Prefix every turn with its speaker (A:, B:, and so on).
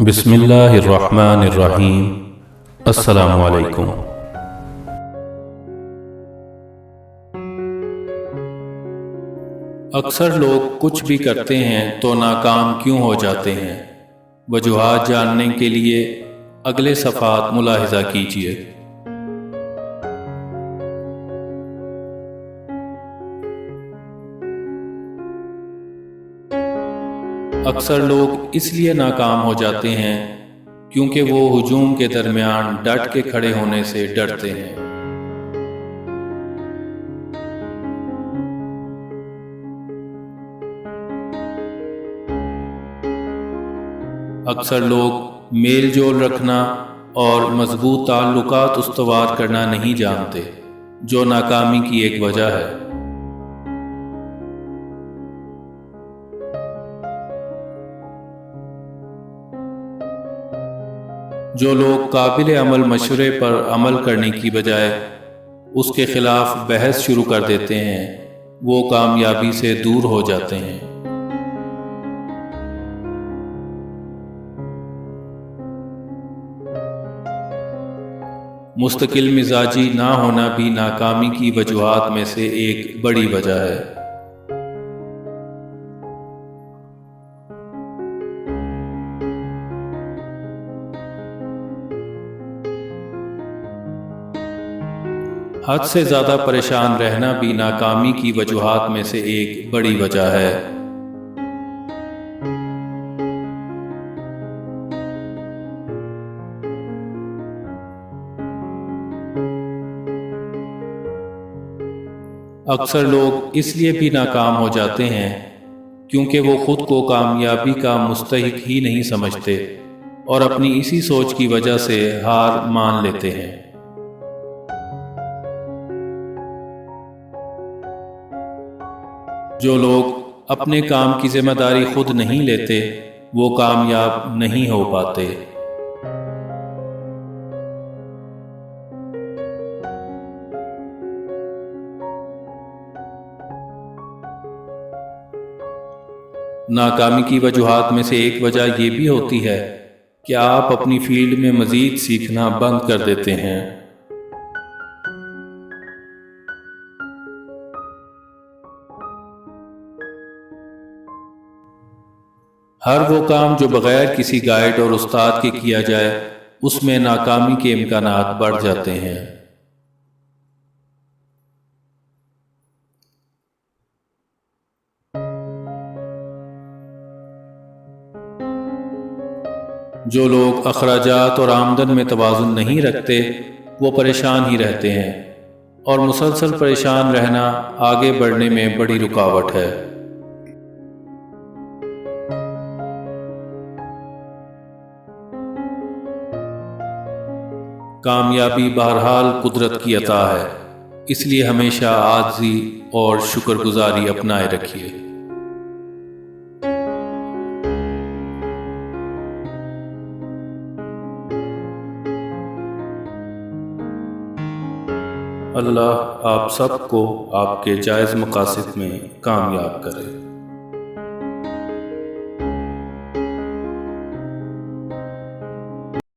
A: بسم اللہ الرحمن الرحیم۔ السلام علیکم۔ اکثر لوگ کچھ بھی کرتے ہیں تو ناکام کیوں ہو جاتے ہیں؟ وجوہات جاننے کے لیے اگلے صفحات ملاحظہ کیجیے۔ اکثر لوگ اس لیے ناکام ہو جاتے ہیں کیونکہ وہ ہجوم کے درمیان ڈٹ کے کھڑے ہونے سے ڈرتے ہیں۔ اکثر لوگ میل جول رکھنا اور مضبوط تعلقات استوار کرنا نہیں جانتے، جو ناکامی کی ایک وجہ ہے۔ جو لوگ قابل عمل مشورے پر عمل کرنے کی بجائے اس کے خلاف بحث شروع کر دیتے ہیں، وہ کامیابی سے دور ہو جاتے ہیں۔ مستقل مزاجی نہ ہونا بھی ناکامی کی وجوہات میں سے ایک بڑی وجہ ہے۔ حد سے زیادہ پریشان رہنا بھی ناکامی کی وجوہات میں سے ایک بڑی وجہ ہے۔ اکثر لوگ اس لیے بھی ناکام ہو جاتے ہیں کیونکہ وہ خود کو کامیابی کا مستحق ہی نہیں سمجھتے اور اپنی اسی سوچ کی وجہ سے ہار مان لیتے ہیں۔ جو لوگ اپنے کام کی ذمہ داری خود نہیں لیتے، وہ کامیاب نہیں ہو پاتے۔ ناکامی کی وجوہات میں سے ایک وجہ یہ بھی ہوتی ہے کہ آپ اپنی فیلڈ میں مزید سیکھنا بند کر دیتے ہیں۔ ہر وہ کام جو بغیر کسی گائیڈ اور استاد کے کیا جائے، اس میں ناکامی کے امکانات بڑھ جاتے ہیں۔ جو لوگ اخراجات اور آمدن میں توازن نہیں رکھتے، وہ پریشان ہی رہتے ہیں، اور مسلسل پریشان رہنا آگے بڑھنے میں بڑی رکاوٹ ہے۔ کامیابی بہرحال قدرت کی عطا ہے، اس لیے ہمیشہ عاجزی اور شکر گزاری اپنائے رکھیے۔ اللہ آپ سب کو آپ کے جائز مقاصد میں کامیاب کرے۔